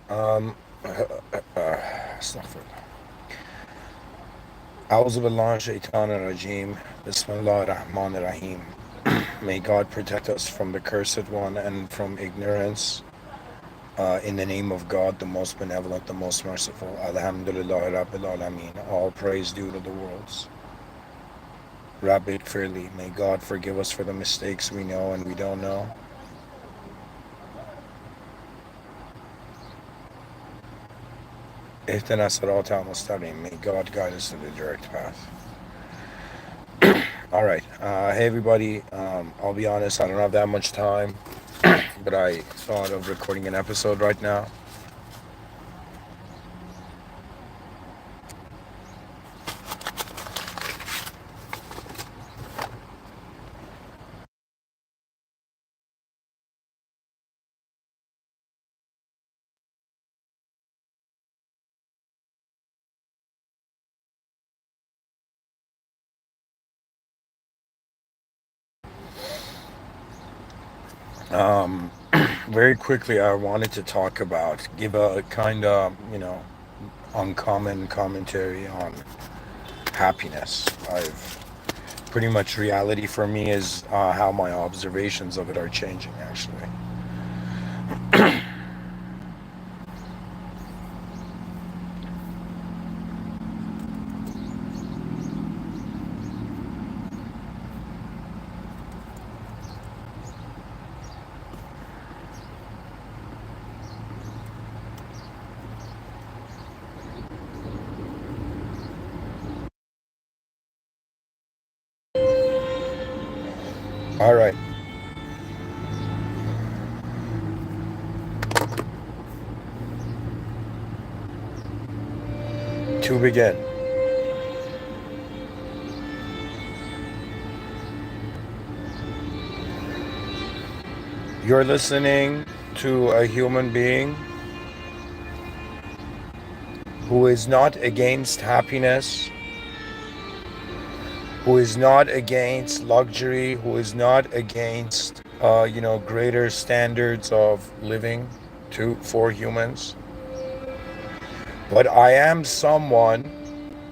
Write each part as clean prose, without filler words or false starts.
Um, Astaghfirullah. A'udhu billahi shaitanir rajim. Bismillah ar-Rahman ar-Rahim. May God protect us from the cursed one and from ignorance. In the name of God, the most benevolent, the most merciful. Alhamdulillah Rabbil Alameen. All praise due to the worlds. Rabbi Firli. May God forgive us for the mistakes we know and we don't know. Ihtana Sirat al-Mustaqim. May God guide us to the direct path. All right. Hey, everybody. I'll be honest, I don't have that much time, but I thought of recording an episode right now. Um, Very quickly, I wanted to talk about, give a kind of, uncommon commentary on happiness. I've pretty much reality for me is how my observations of it are changing, actually. All right, to begin. You're listening to a human being who is not against happiness, who is not against luxury, who is not against, greater standards of living for humans. But I am someone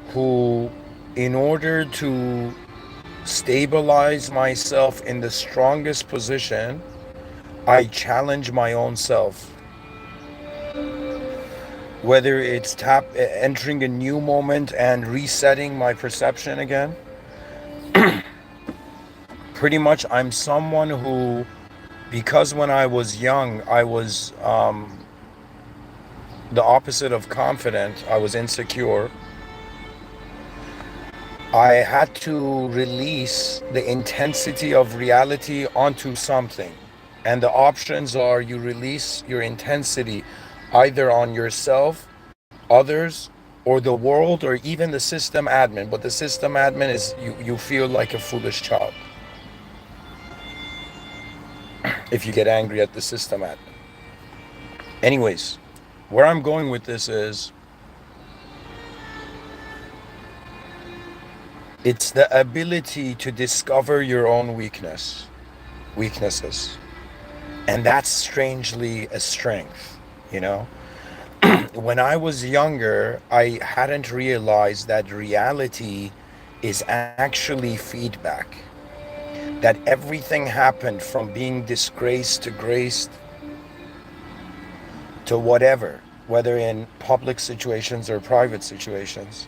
who, in order to stabilize myself in the strongest position, I challenge my own self. Whether it's entering a new moment and resetting my perception again, pretty much I'm someone who, because when I was young, I was the opposite of confident, I was insecure. I had to release the intensity of reality onto something. And the options are you release your intensity either on yourself, others, or the world, or even the system admin. But the system admin is you feel like a foolish child if you get angry at the system admin. Anyways, where I'm going with this is it's the ability to discover your own weaknesses. And that's strangely a strength, you know? When I was younger, I hadn't realized that reality is actually feedback. That everything happened from being disgraced to graced to whatever, whether in public situations or private situations.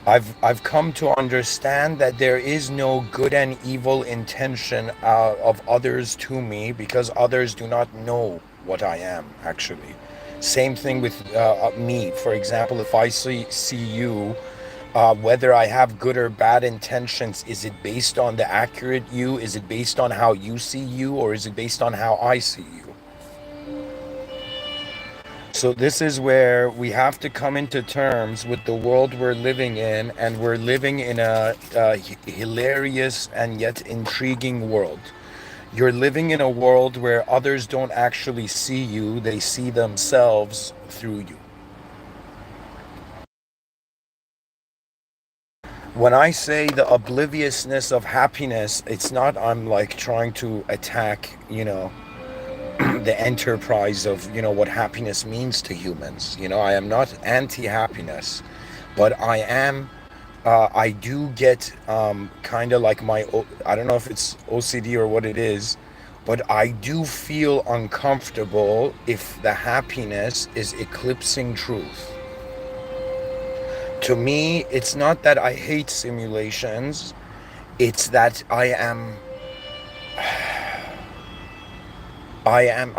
I've come to understand that there is no good and evil intention of others to me because others do not know what I am actually. Same thing with me. For example, if I see you, whether I have good or bad intentions, is it based on the accurate you? Is it based on how you see you, or is it based on how I see you? So this is where we have to come into terms with the world we're living in, and we're living in a hilarious and yet intriguing world. You're living in a world where others don't actually see you, they see themselves through you. When I say the obliviousness of happiness, it's not I'm like trying to attack, the enterprise of, what happiness means to humans. I am not anti-happiness, but I do get kind of like I don't know if it's OCD or what it is, but I do feel uncomfortable if the happiness is eclipsing truth. To me, it's not that I hate simulations, it's that I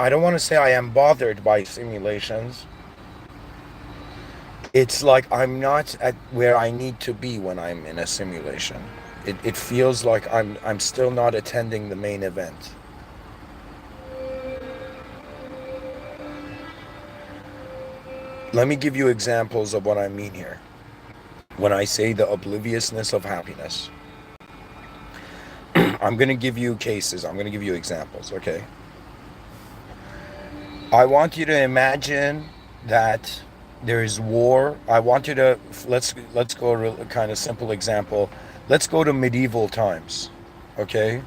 don't want to say I am bothered by simulations. It's like I'm not at where I need to be when I'm in a simulation. It feels like I'm still not attending the main event. Let me give you examples of what I mean here. When I say the obliviousness of happiness, I'm going to give you cases. I'm going to give you examples, okay? I want you to imagine that there is war. I want you to let's go to a kind of simple example. Let's go to medieval times, okay?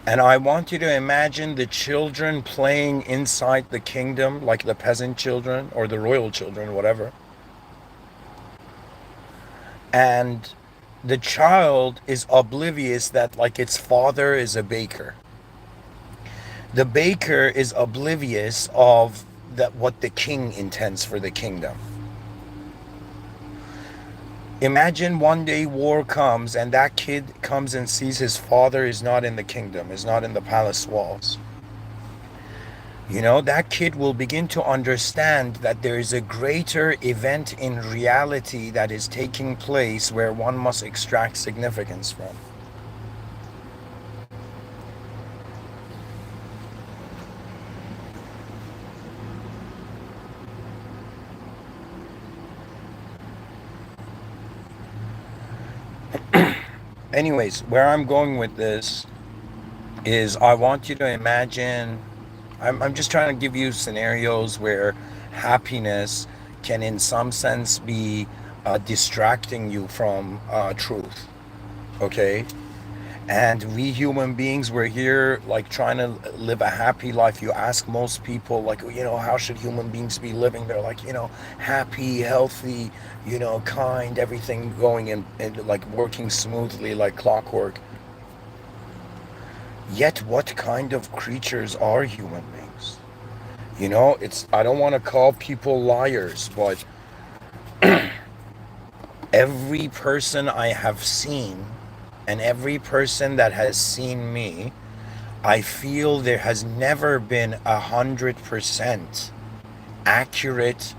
And I want you to imagine the children playing inside the kingdom, like the peasant children or the royal children, whatever. And the child is oblivious that like its father is a baker. The baker is oblivious of that what the king intends for the kingdom. Imagine one day war comes and that kid comes and sees his father is not in the kingdom, is not in the palace walls. That kid will begin to understand that there is a greater event in reality that is taking place where one must extract significance from. Anyways, where I'm going with this is I want you to imagine, I'm just trying to give you scenarios where happiness can in some sense be distracting you from truth, okay? And we human beings, we're here like trying to live a happy life. You ask most people like, how should human beings be living? They're like, happy, healthy, kind, everything going and like working smoothly like clockwork. Yet what kind of creatures are human beings? I don't want to call people liars, but every person I have seen and every person that has seen me, I feel there has never been 100% accurate,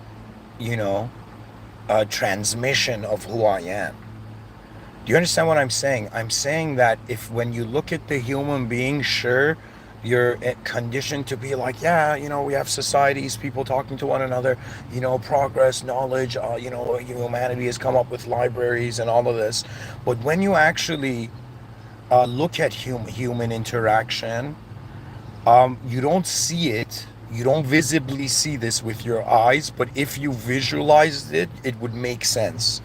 transmission of who I am. Do you understand what I'm saying? I'm saying that when you look at the human being, sure, you're conditioned to be like, yeah, we have societies, people talking to one another, progress, knowledge, humanity has come up with libraries and all of this. But when you actually look at human interaction, you don't see it. You don't visibly see this with your eyes, but if you visualized it, it would make sense.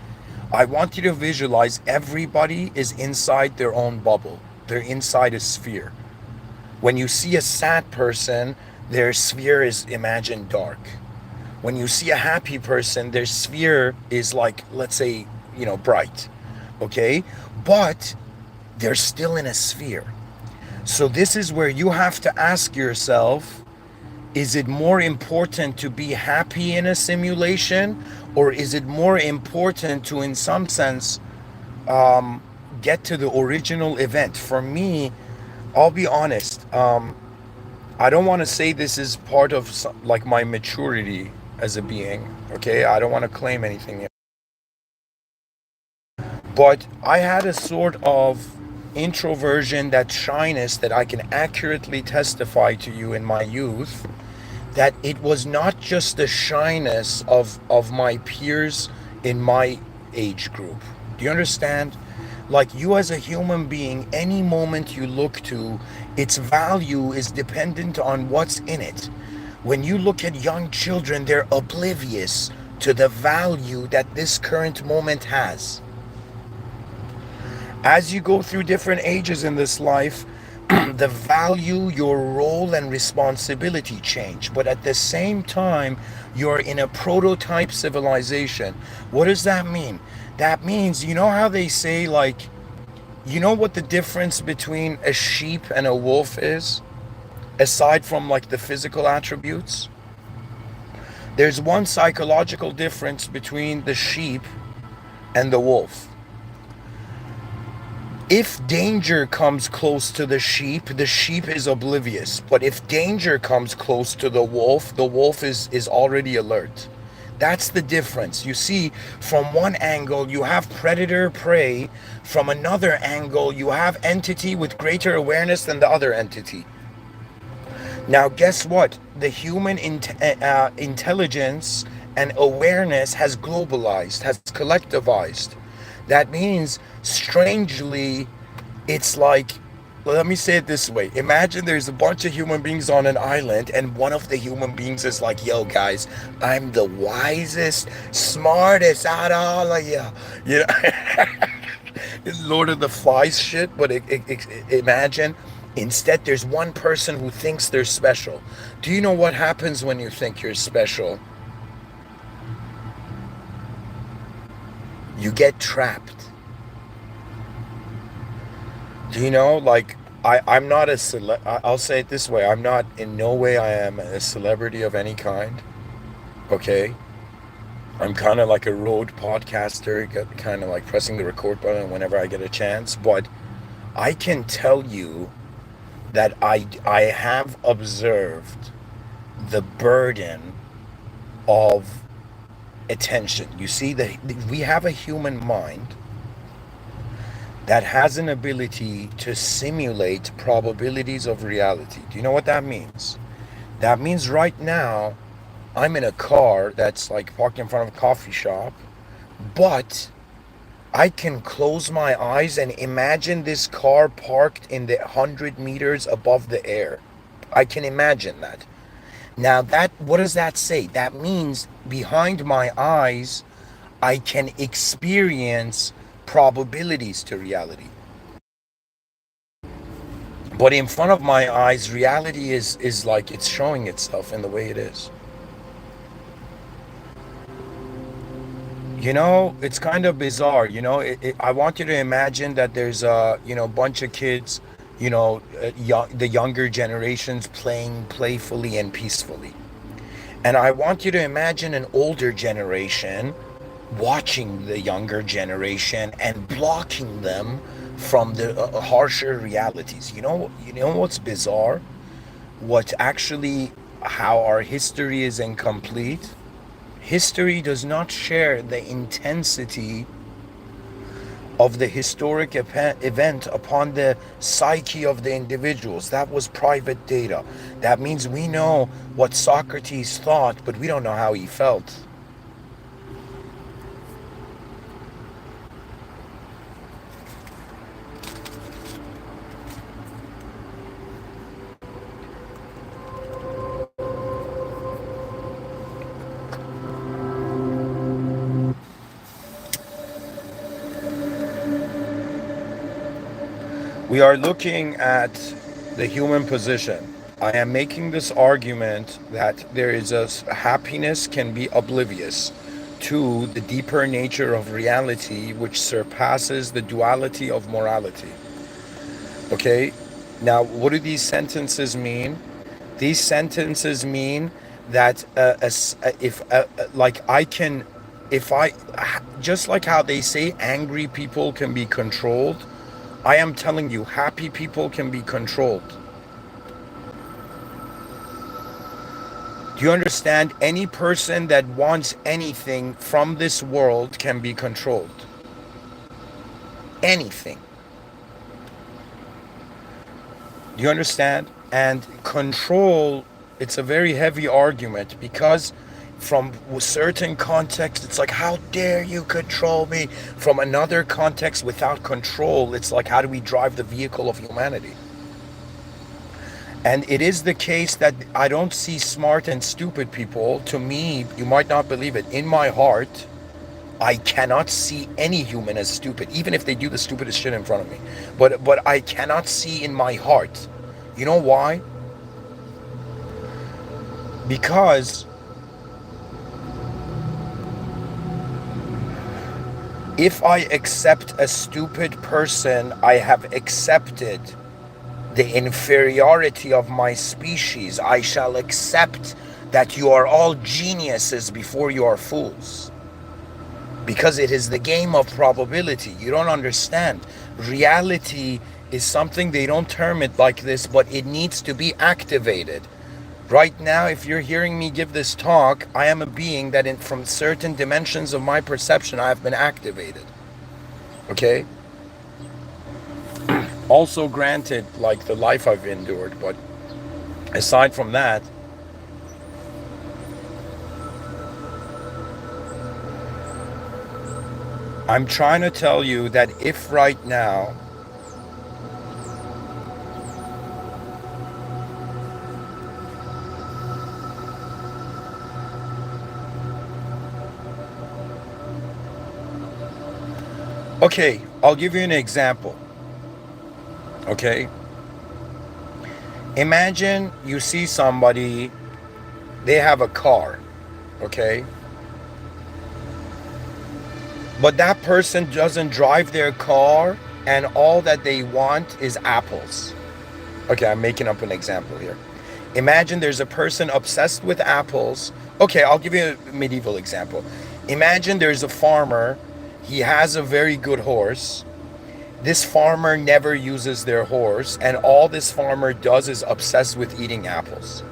I want you to visualize everybody is inside their own bubble. They're inside a sphere. When you see a sad person, their sphere is imagined dark. When you see a happy person, their sphere is like, let's say, bright. Okay? But they're still in a sphere. So this is where you have to ask yourself, is it more important to be happy in a simulation, or is it more important to, in some sense, get to the original event? For me, I'll be honest, I don't want to say this is part of like my maturity as a being, okay? I don't want to claim anything yet. But I had a sort of introversion, that shyness that I can accurately testify to you in my youth, that it was not just the shyness of my peers in my age group. Do you understand? Like, you as a human being, any moment you look to, its value is dependent on what's in it. When you look at young children, they're oblivious to the value that this current moment has. As you go through different ages in this life, the value, your role and responsibility change. But at the same time, you're in a prototype civilization. What does that mean? That means, you know how they say, like, you know what the difference between a sheep and a wolf is? Aside from like the physical attributes, there's one psychological difference between the sheep and the wolf. If danger comes close to the sheep is oblivious. But if danger comes close to the wolf is already alert. That's the difference. You see, from one angle, you have predator prey. From another angle, you have entity with greater awareness than the other entity. Now, guess what? The human intelligence and awareness has globalized, has collectivized. That means, strangely, it's like, let me say it this way. Imagine there's a bunch of human beings on an island, and one of the human beings is like, yo, guys, I'm the wisest, smartest out of all of you. You know? It's Lord of the Flies shit, but imagine instead there's one person who thinks they're special. Do you know what happens when you think you're special? You get trapped. Do you know, like, I'm not a I'll say it this way. I'm not, in no way I am a celebrity of any kind. Okay? I'm kind of like a road podcaster, kind of like pressing the record button whenever I get a chance. But I can tell you that I have observed the burden of attention. You see, we have a human mind that has an ability to simulate probabilities of reality. Do you know what that means? That means right now, I'm in a car that's like parked in front of a coffee shop, but I can close my eyes and imagine this car parked in the 100 meters above the air. I can imagine that. Now that, what does that say? That means behind my eyes, I can experience probabilities to reality. But in front of my eyes, reality is like it's showing itself in the way it is. You know, it's kind of bizarre. You know, I want you to imagine that there's a, you know, bunch of kids, you know, the younger generations playing playfully and peacefully. And I want you to imagine an older generation watching the younger generation and blocking them from the harsher realities. You know what's bizarre? What actually, how our history is incomplete? History does not share the intensity of the historic event upon the psyche of the individuals. That was private data. That means we know what Socrates thought, but we don't know how he felt. We are looking at the human position. I am making this argument that there is a happiness can be oblivious to the deeper nature of reality, which surpasses the duality of morality. Okay? Now, what do these sentences mean? These sentences mean that if like I can, if I, just like how they say angry people can be controlled, I am telling you, happy people can be controlled. Do you understand? Any person that wants anything from this world can be controlled. Anything. Do you understand? And control, it's a very heavy argument because from a certain context, it's like, how dare you control me? From another context, without control, it's like, how do we drive the vehicle of humanity? And it is the case that I don't see smart and stupid people. To me, you might not believe it, in my heart, I cannot see any human as stupid, even if they do the stupidest shit in front of me. But I cannot see in my heart. You know why? Because if I accept a stupid person, I have accepted the inferiority of my species. I shall accept that you are all geniuses before you are fools. Because it is the game of probability. You don't understand. Reality is something, they don't term it like this, but it needs to be activated. Right now, if you're hearing me give this talk, I am a being that from certain dimensions of my perception, I have been activated. Okay? Also granted, like the life I've endured, but aside from that, I'm trying to tell you that if right now okay, I'll give you an example. Okay? Imagine you see somebody, they have a car, okay? But that person doesn't drive their car and all that they want is apples. Okay, I'm making up an example here. Imagine there's a person obsessed with apples. Okay, I'll give you a medieval example. Imagine there's a farmer, he has a very good horse. This farmer never uses their horse, and all this farmer does is obsessed with eating apples.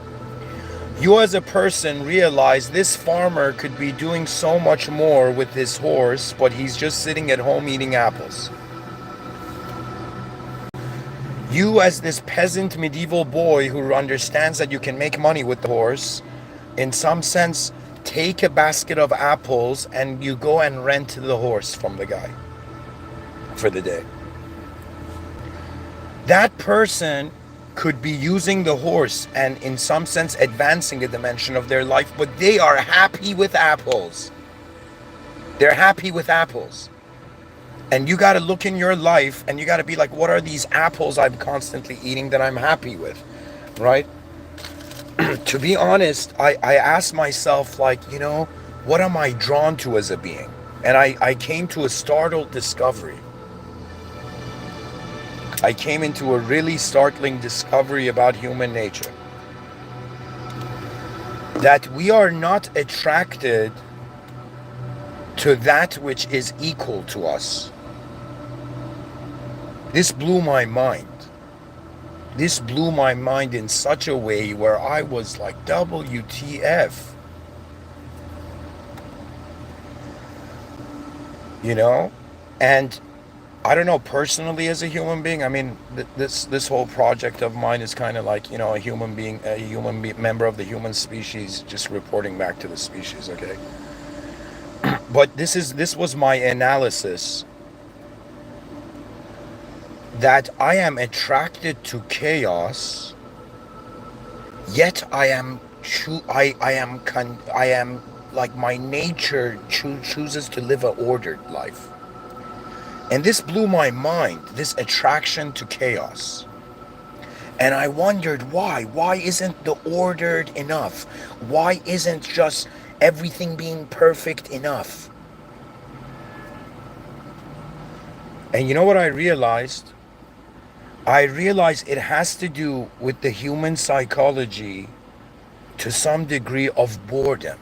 You as a person realize this farmer could be doing so much more with his horse, but he's just sitting at home eating apples. You as this peasant medieval boy who understands that you can make money with the horse, in some sense, take a basket of apples and you go and rent the horse from the guy for the day. That person could be using the horse and in some sense advancing a dimension of their life, but they are happy with apples. They're happy with apples. And you got to look in your life and you got to be like, what are these apples I'm constantly eating that I'm happy with, right? To be honest, I asked myself, like, you know, what am I drawn to as a being? And I came to a startled discovery. I came into a really startling discovery about human nature. That we are not attracted to that which is equal to us. This blew my mind. This blew my mind in such a way where I was like, WTF? You know? And I don't know, personally as a human being, I mean, this whole project of mine is kind of like, you know, a human being, member of the human species, just reporting back to the species, okay? But this was my analysis, that I am attracted to chaos, yet I am like, my nature chooses to live an ordered life. And this blew my mind, this attraction to chaos. And I wondered why. Why isn't the ordered enough? Why isn't just everything being perfect enough? And you know what I realized? I realized it has to do with the human psychology to some degree of boredom.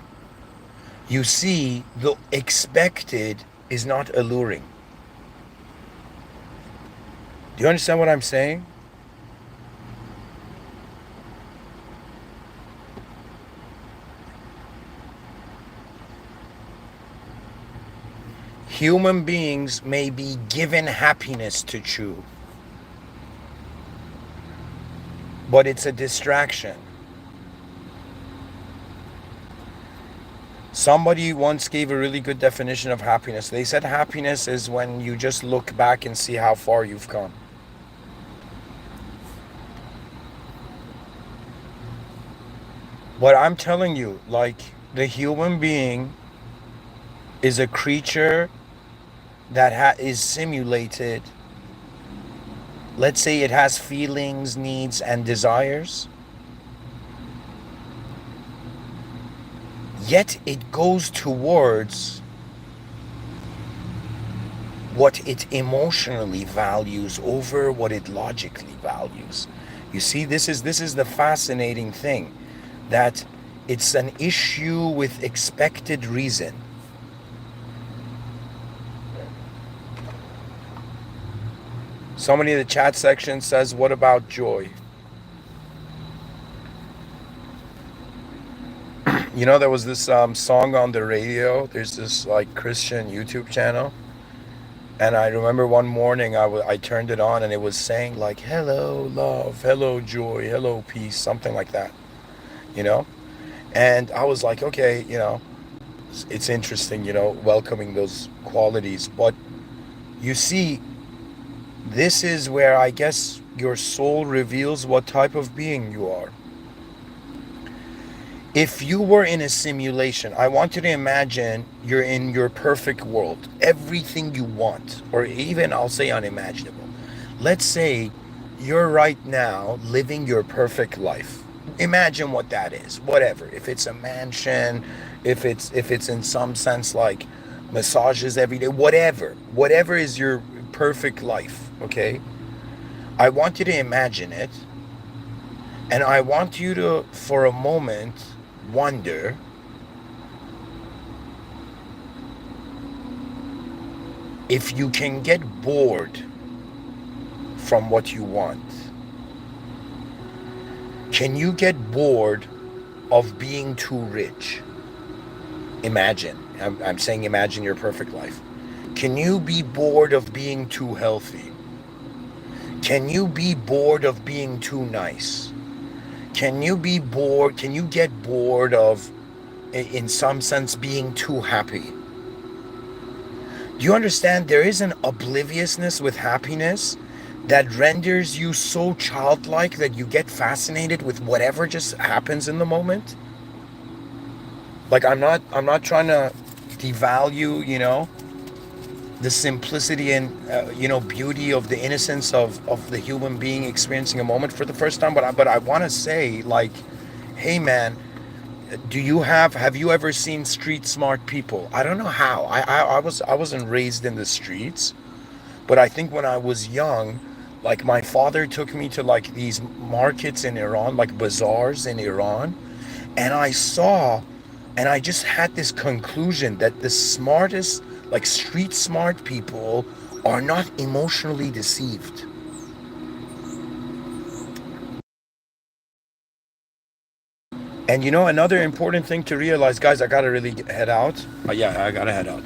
You see, the expected is not alluring. Do you understand what I'm saying? Human beings may be given happiness to chew, but it's a distraction. Somebody once gave a really good definition of happiness. They said happiness is when you just look back and see how far you've come. But I'm telling you, like, the human being is a creature that is simulated. Let's say it has feelings, needs, and desires. Yet it goes towards what it emotionally values over what it logically values. You see, this is the fascinating thing, that it's an issue with expected reason. Somebody in the chat section says, what about joy? You know, there was this song on the radio. There's this like Christian YouTube channel. And I remember one morning I turned it on and it was saying like, hello love, hello joy, hello peace, something like that, you know? And I was like, okay, you know, it's interesting, you know, welcoming those qualities. But you see, this is where I guess your soul reveals what type of being you are. If you were in a simulation, I want you to imagine you're in your perfect world. Everything you want, or even I'll say unimaginable. Let's say you're right now living your perfect life. Imagine what that is. Whatever. If it's a mansion, if it's in some sense like massages every day, whatever is your perfect life, okay? I want you to imagine it, and I want you to, for a moment, wonder if you can get bored from what you want. Can you get bored of being too rich? Imagine. I'm saying imagine your perfect life. Can you be bored of being too healthy? Can you be bored of being too nice? Can you be bored? Can you get bored of, in some sense, being too happy? Do you understand there is an obliviousness with happiness that renders you so childlike that you get fascinated with whatever just happens in the moment? Like I'm not trying to devalue, you know, the simplicity and you know, beauty of the innocence of the human being experiencing a moment for the first time, but I want to say, like, hey man, have you ever seen street smart people? I don't know how. I wasn't raised in the streets, but I think when I was young, like my father took me to like these markets in Iran, like bazaars in Iran, and I just had this conclusion that the smartest, like street smart people, are not emotionally deceived. And you know, another important thing to realize, guys, I gotta really head out. Yeah, I gotta head out.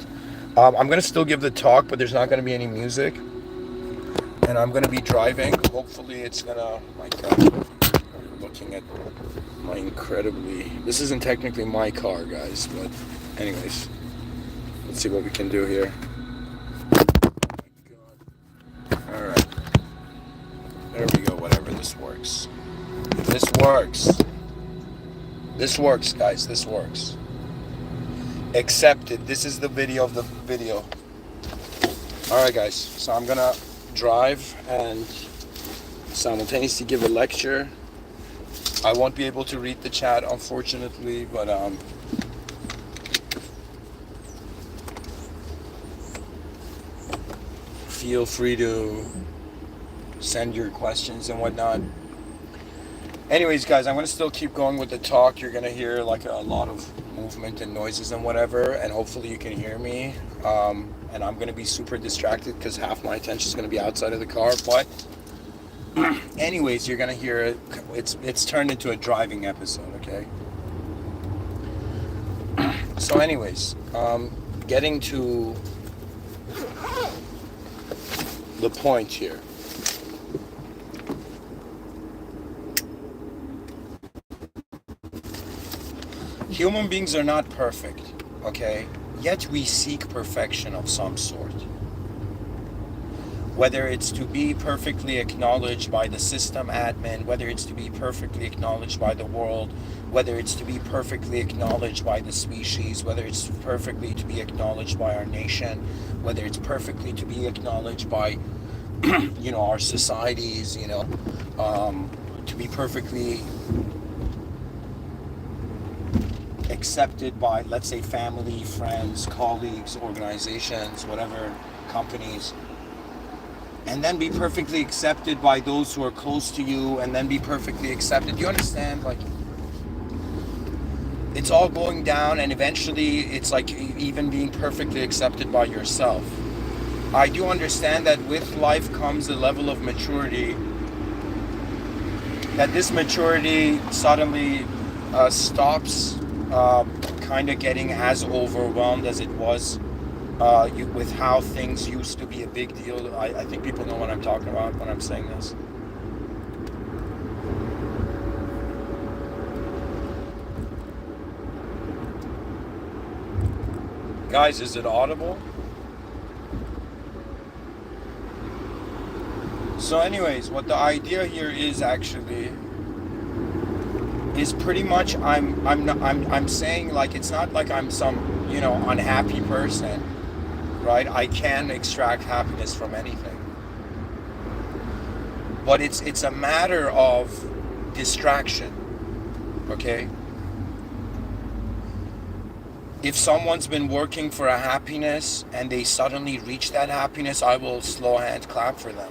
I'm gonna still give the talk, but there's not gonna be any music. And I'm gonna be driving. Hopefully it's gonna, my God, I'm looking at my this isn't technically my car, guys, but anyways, let's see what we can do here. Oh my God. All right. There we go, whatever, this works. This works. This works, guys, this works. Accepted. This is the video of the video. All right, guys, so I'm gonna drive and simultaneously give a lecture. I won't be able to read the chat, unfortunately, but feel free to send your questions and whatnot. Anyways, guys, I'm going to still keep going with the talk. You're going to hear like a lot of movement and noises and whatever, and hopefully you can hear me. And I'm going to be super distracted because half my attention is going to be outside of the car. But anyways, you're going to hear it. It's turned into a driving episode, okay? So anyways, getting to the point here. Human beings are not perfect, okay? Yet we seek perfection of some sort. Whether it's to be perfectly acknowledged by the system admin, whether it's to be perfectly acknowledged by the world, whether it's to be perfectly acknowledged by the species, whether it's perfectly to be acknowledged by our nation, whether it's perfectly to be acknowledged by our societies, to be perfectly accepted by, let's say, family, friends, colleagues, organizations, whatever, companies, and then be perfectly accepted by those who are close to you, and then be perfectly accepted. You understand? Like, it's all going down, and eventually it's like even being perfectly accepted by yourself. I do understand that with life comes a level of maturity, that this maturity suddenly stops kind of getting as overwhelmed as it was with how things used to be a big deal. I think people know what I'm talking about when I'm saying this. Guys, is it audible? So anyways, what the idea here is actually is pretty much I'm saying, like, it's not like I'm some unhappy person, right? I can extract happiness from anything, but it's a matter of distraction. Okay, if someone's been working for a happiness and they suddenly reach that happiness, I will slow hand clap for them.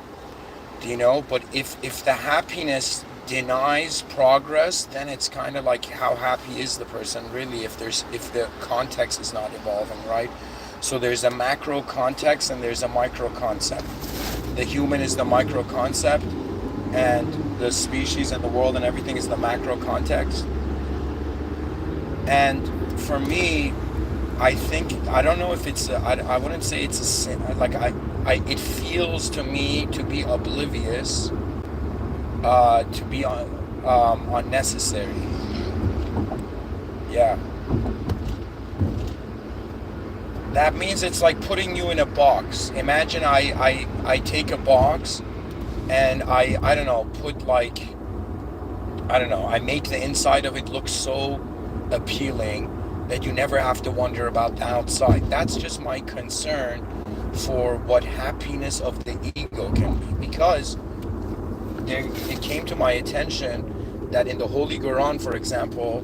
But if the happiness denies progress, then it's kind of like, how happy is the person really if the context is not evolving, right? So there's a macro context and there's a micro concept. The human is the micro concept, and the species and the world and everything is the macro context. And for me, I think, I don't know if it's I wouldn't say it's a sin. Like, it feels to me to be oblivious, to be unnecessary. Yeah. That means it's like putting you in a box. Imagine I take a box and I don't know, put like, I don't know, I make the inside of it look so appealing that you never have to wonder about the outside. That's just my concern for what happiness of the ego can be, because it came to my attention that in the Holy Quran, for example,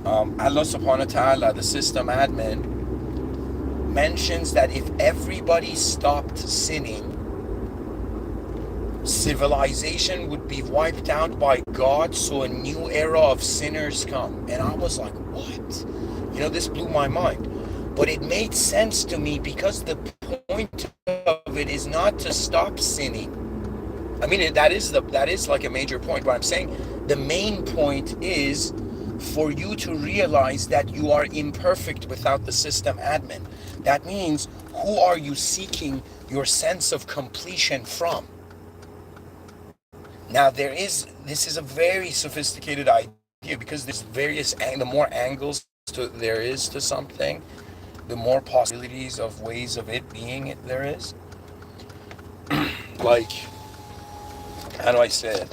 Allah subhanahu wa ta'ala, the system admin, mentions that if everybody stopped sinning, civilization would be wiped out by God, so a new era of sinners come. And I was like, what? This blew my mind. But it made sense to me, because the point of it is not to stop sinning. I mean, that is like a major point, but I'm saying the main point is for you to realize that you are imperfect without the system admin. That means, who are you seeking your sense of completion from? Now, this is a very sophisticated idea, because there's the more angles there is to something, the more possibilities of ways of it being there is. Like, how do I say it?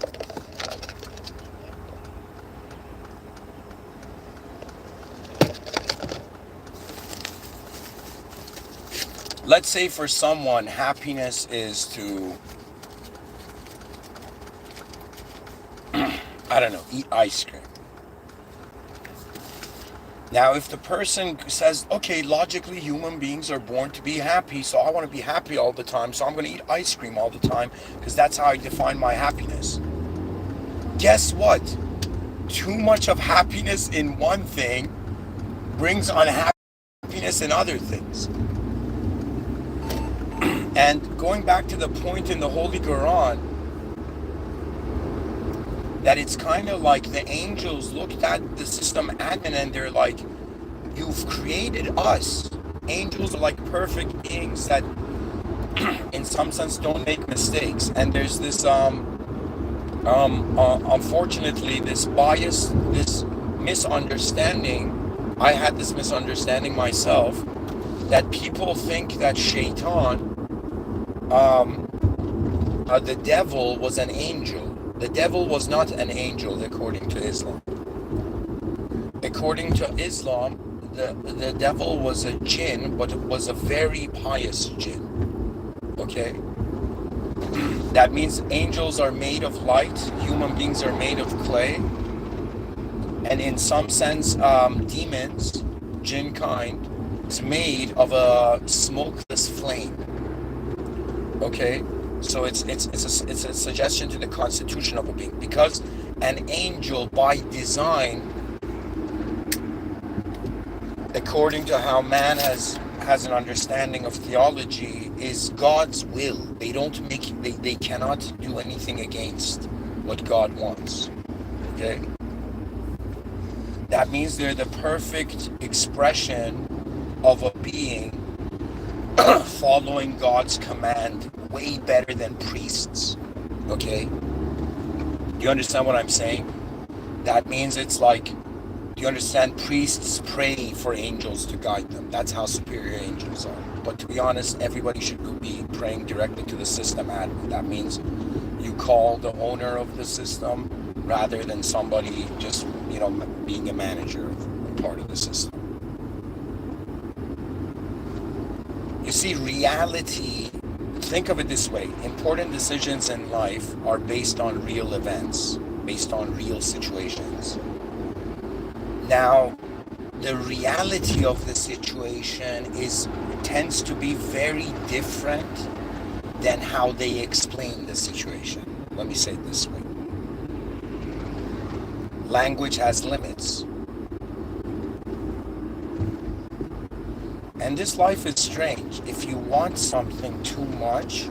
Let's say for someone, happiness is to, I don't know, eat ice cream. Now, if the person says, okay, logically human beings are born to be happy, so I want to be happy all the time, so I'm going to eat ice cream all the time, because that's how I define my happiness. Guess what? Too much of happiness in one thing brings unhappiness in other things. And going back to the point in the Holy Quran, that it's kind of like the angels looked at the system admin and they're like, you've created us. Angels are like perfect beings that in some sense don't make mistakes. And there's this unfortunately, this bias, this misunderstanding. I had this misunderstanding myself, that people think that Shaitan, the devil, was an angel. The devil was not an angel according to Islam. According to Islam, the devil was a jinn, but it was a very pious jinn. Okay? That means angels are made of light, human beings are made of clay, and in some sense, demons, jinn kind, is made of a smokeless flame. Okay? So it's a suggestion to the constitution of a being, because an angel by design, according to how man has an understanding of theology, is God's will. They cannot do anything against what God wants. Okay? That means they're the perfect expression of a being following God's command way better than priests. Okay? Do you understand what I'm saying? That means it's like, do you understand? Priests pray for angels to guide them. That's how superior angels are. But to be honest, everybody should be praying directly to the system admin. That means you call the owner of the system rather than somebody just, being a manager of part of the system. You see, reality, think of it this way. Important decisions in life are based on real events, based on real situations. Now, the reality of the situation tends to be very different than how they explain the situation. Let me say it this way. Language has limits. And this life is strange. If you want something too much,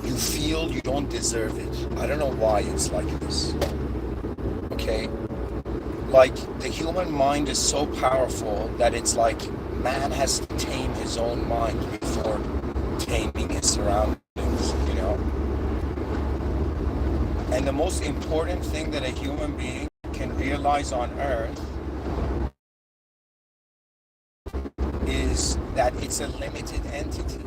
you feel you don't deserve it. I don't know why it's like this. Okay? Like, the human mind is so powerful that it's like man has to tame his own mind before taming his surroundings, And the most important thing that a human being can realize on earth is that it's a limited entity.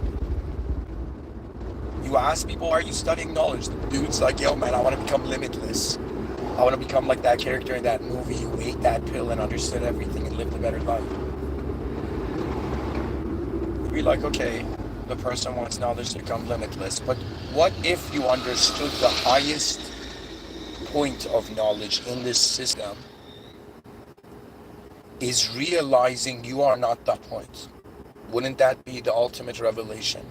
You ask people, are you studying knowledge? The dude's like, yo man, I want to become limitless. I want to become like that character in that movie who ate that pill and understood everything and lived a better life. You'd be like, okay, the person wants knowledge to become limitless, but what if you understood the highest point of knowledge in this system is realizing you are not that point? Wouldn't that be the ultimate revelation?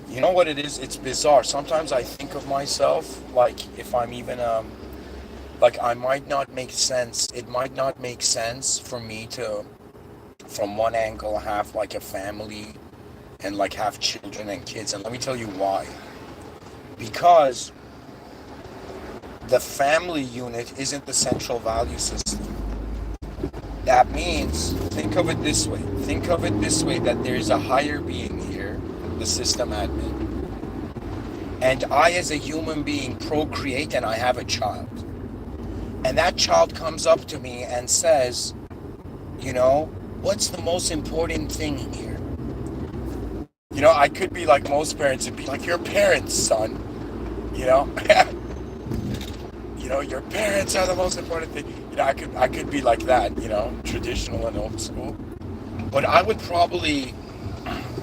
You know what it is? It's bizarre. Sometimes I think of myself like if I'm even like I might not make sense. It might not make sense for me to, from one angle, have like a family and like have children and kids. And let me tell you why. Because the family unit isn't the central value system. That means, think of it this way. Think of it this way, that there's a higher being here, the system admin. And I, as a human being, procreate and I have a child. And that child comes up to me and says, what's the most important thing here? I could be like most parents and be like, your parents, son. Your parents are the most important thing. I could be like that, traditional and old school. But I would probably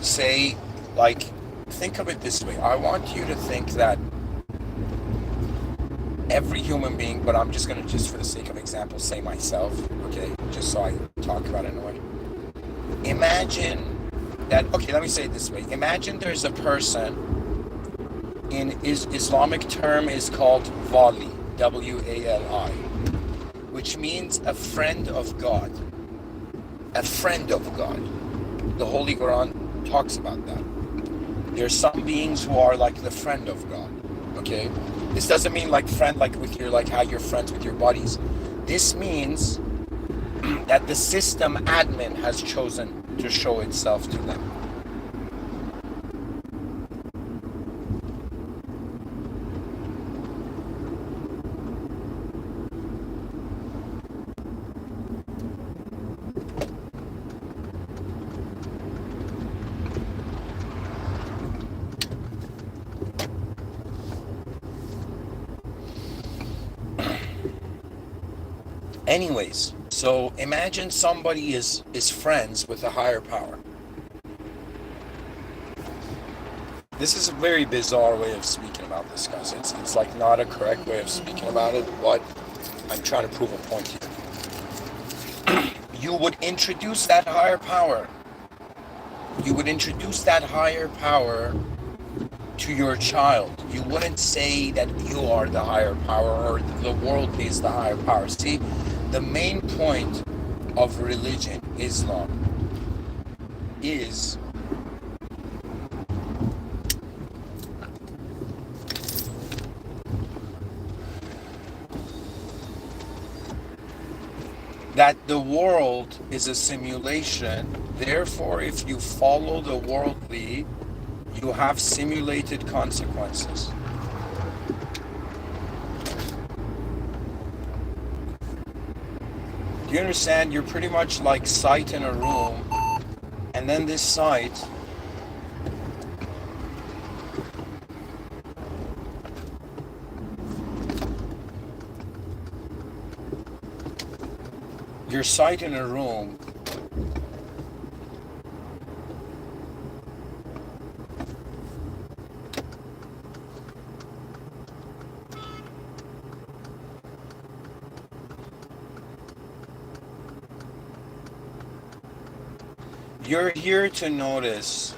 say, like, think of it this way. I want you to think that every human being, but I'm just going to, just for the sake of example, say myself, okay, just so I talk about it in a way. Imagine that, okay, let me say it this way. Imagine there's a person, in Islamic term is called Wali, W-A-L-I, which means a friend of God. A friend of God. The Holy Quran talks about that. There's some beings who are like the friend of God, okay? This doesn't mean like friend, like with your, like how you're friends with your buddies. This means that the system admin has chosen to show itself to them. Anyways, so imagine somebody is friends with a higher power. This is a very bizarre way of speaking about this, guys. It's like not a correct way of speaking about it, but I'm trying to prove a point here. You would introduce that higher power. You would introduce that higher power to your child. You wouldn't say that you are the higher power or the world is the higher power. See, the main point of religion, Islam, is that the world is a simulation. Therefore, if you follow the worldly, you have simulated consequences. Do you understand? You're pretty much like sight in a room, and then this sight your sight in a room you're here to notice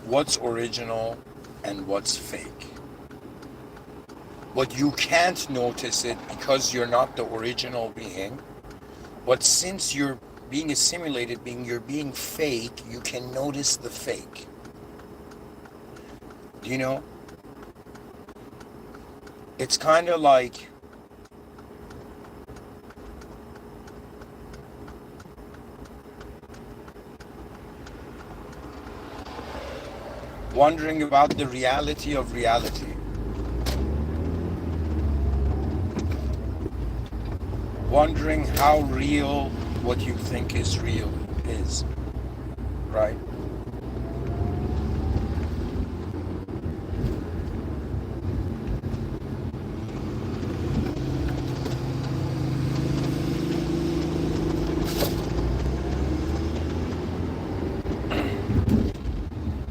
what's original and what's fake. But you can't notice it because you're not the original being. But since you're being a simulated being, you're being fake, you can notice the fake. You know? It's kind of like wondering about the reality of reality. Wondering how real what you think is real is, right?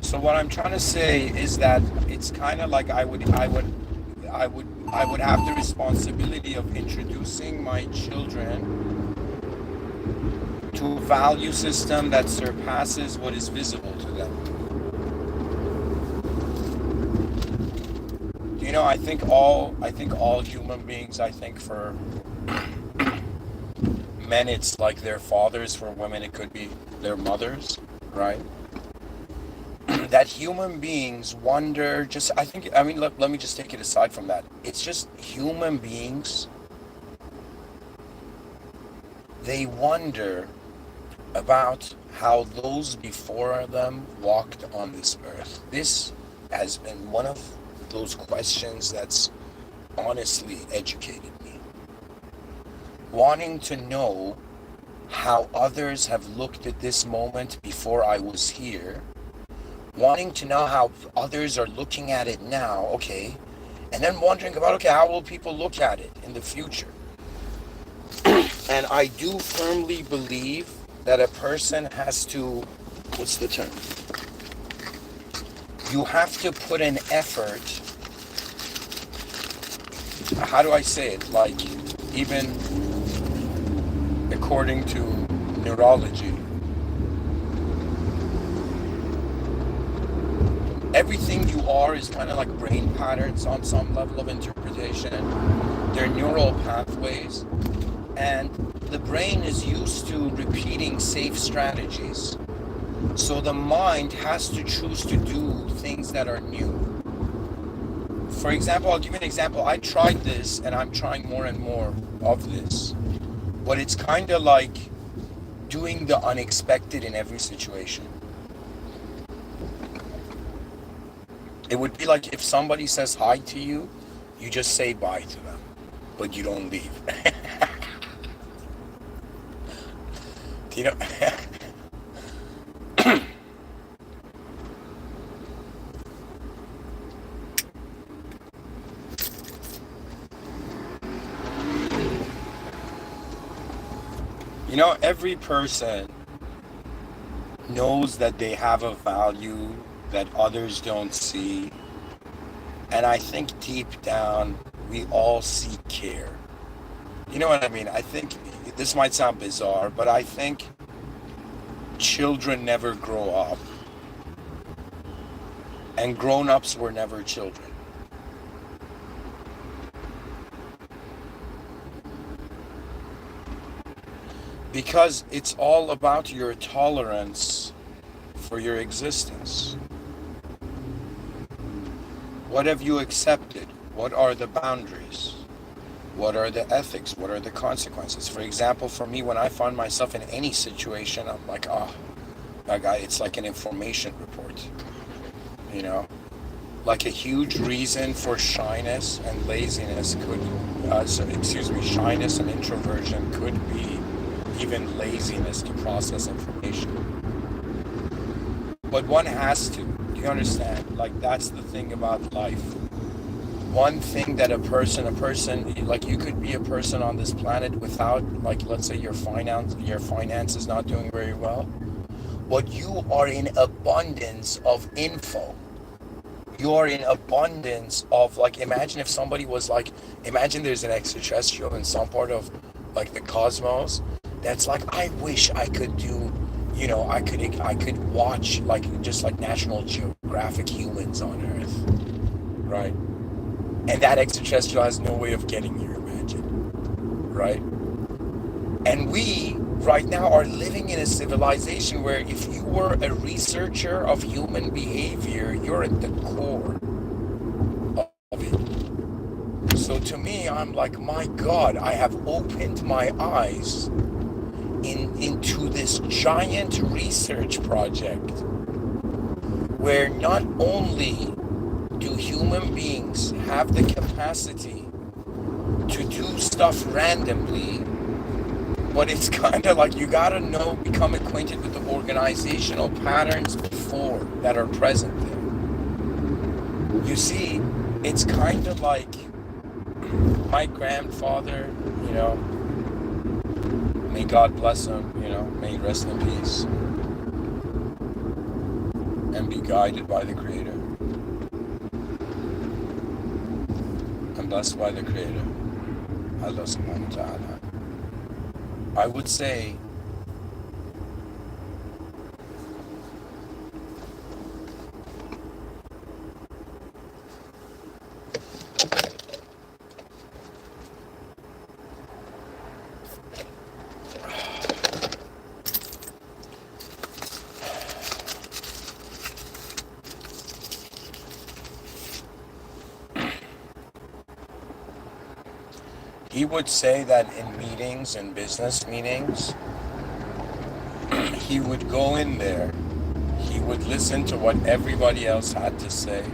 So what I'm trying to say is that it's kind of like I would have the responsibility of introducing my children to a value system that surpasses what is visible to them. You know, I think all human beings, I think for men it's like their fathers, for women it could be their mothers, right? That human beings wonder, just let me just take it aside from that. It's just human beings, they wonder about how those before them walked on this earth. This has been one of those questions that's honestly educated me. Wanting to know how others have looked at this moment before I was here, wanting to know how others are looking at it now, okay, and then wondering about, okay, how will people look at it in the future? And I do firmly believe that a person has to, what's the term? You have to put an effort, how do I say it, like even according to neurology, everything you are is kind of like brain patterns on some level of interpretation. They're neural pathways, and the brain is used to repeating safe strategies. So the mind has to choose to do things that are new. For example, I'll give you an example. I tried this, and I'm trying more and more of this. But it's kind of like doing the unexpected in every situation. It would be like if somebody says hi to you, you just say bye to them, but you don't leave. You know? Every person knows that they have a value that others don't see. And I think deep down, we all seek care. You know what I mean? I think this might sound bizarre, but I think children never grow up, and grown-ups were never children. Because it's all about your tolerance for your existence. What have you accepted? What are the boundaries? What are the ethics? What are the consequences? For example, for me, when I find myself in any situation, I'm like, it's like an information report. You know, like a huge reason for shyness and laziness shyness and introversion could be even laziness to process information. But one has to. Do you understand? Like, that's the thing about life. One thing that a person, like, you could be a person on this planet without, like, let's say your finance is not doing very well, but you are in abundance of info. You are in abundance of, like, imagine if somebody was like, imagine there's an extraterrestrial in some part of, like, the cosmos that's like, I wish I could do, I could watch, like, just like National Geographic humans on Earth, right? And that extraterrestrial has no way of getting here, imagine, right? And we, right now, are living in a civilization where if you were a researcher of human behavior, you're at the core of it. So to me, I'm like, my God, I have opened my eyes into this giant research project where not only do human beings have the capacity to do stuff randomly, but it's kind of like you gotta become acquainted with the organizational patterns before that are present there. You see, it's kind of like my grandfather, may God bless him, may he rest in peace and be guided by the Creator and blessed by the Creator, Allah subhanahu wa ta'ala. I would say he would say that in meetings, in business meetings, he would go in there, he would listen to what everybody else had to say.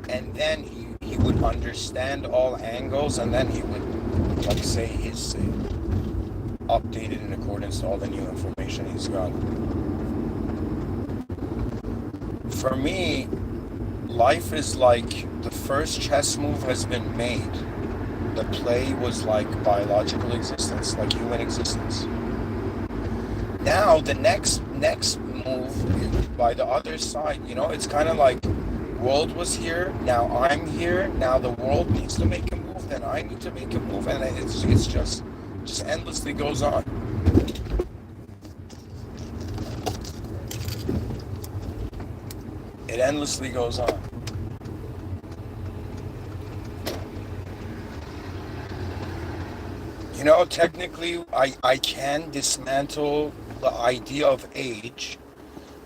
And then he would understand all angles, and then he would, like, say his say, updated in accordance to all the new information he's got. For me, life is like the first chess move has been made. The play was like biological existence, like human existence. Now the next move by the other side, it's kind of like world was here, now I'm here, now the world needs to make a move, then I need to make a move, and it's just endlessly goes on. It endlessly goes on. Technically, I can dismantle the idea of age,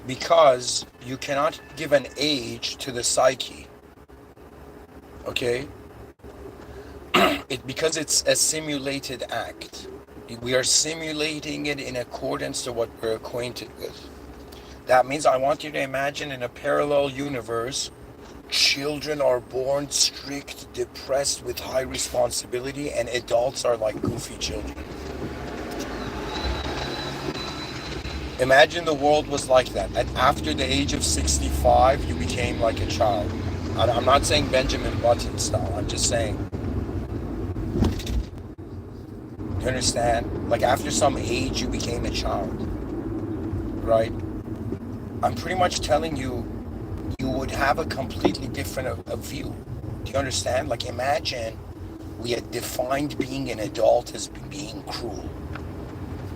because you cannot give an age to the psyche, okay? Because it's a simulated act. We are simulating it in accordance to what we're acquainted with. That means I want you to imagine in a parallel universe Children are born strict, depressed, with high responsibility, and adults are like goofy children. Imagine the world was like that. And after the age of 65, you became like a child. I'm not saying Benjamin Button style. I'm just saying, you understand? Like after some age, you became a child, right? I'm pretty much telling you, you would have a completely different view. Do you understand? Like imagine we had defined being an adult as being cruel.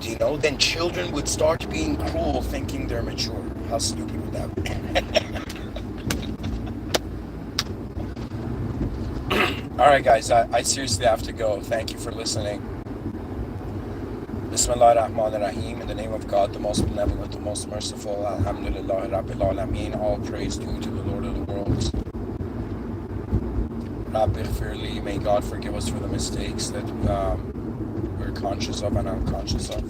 Do you know? Then children would start being cruel thinking they're mature. How stupid would that be? Alright guys, I seriously have to go. Thank you for listening. Bismillah ar-Rahman ar-Rahim. In the name of God, the most benevolent, the most merciful. Alhamdulillah Rabbil Alameen. All praise due to the Lord of the worlds. Rabbi Firli. May God forgive us for the mistakes that we're conscious of and unconscious of.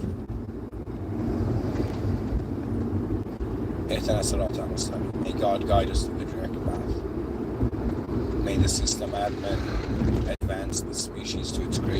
May God guide us to the direct path. May the system admin advance the species to its greatest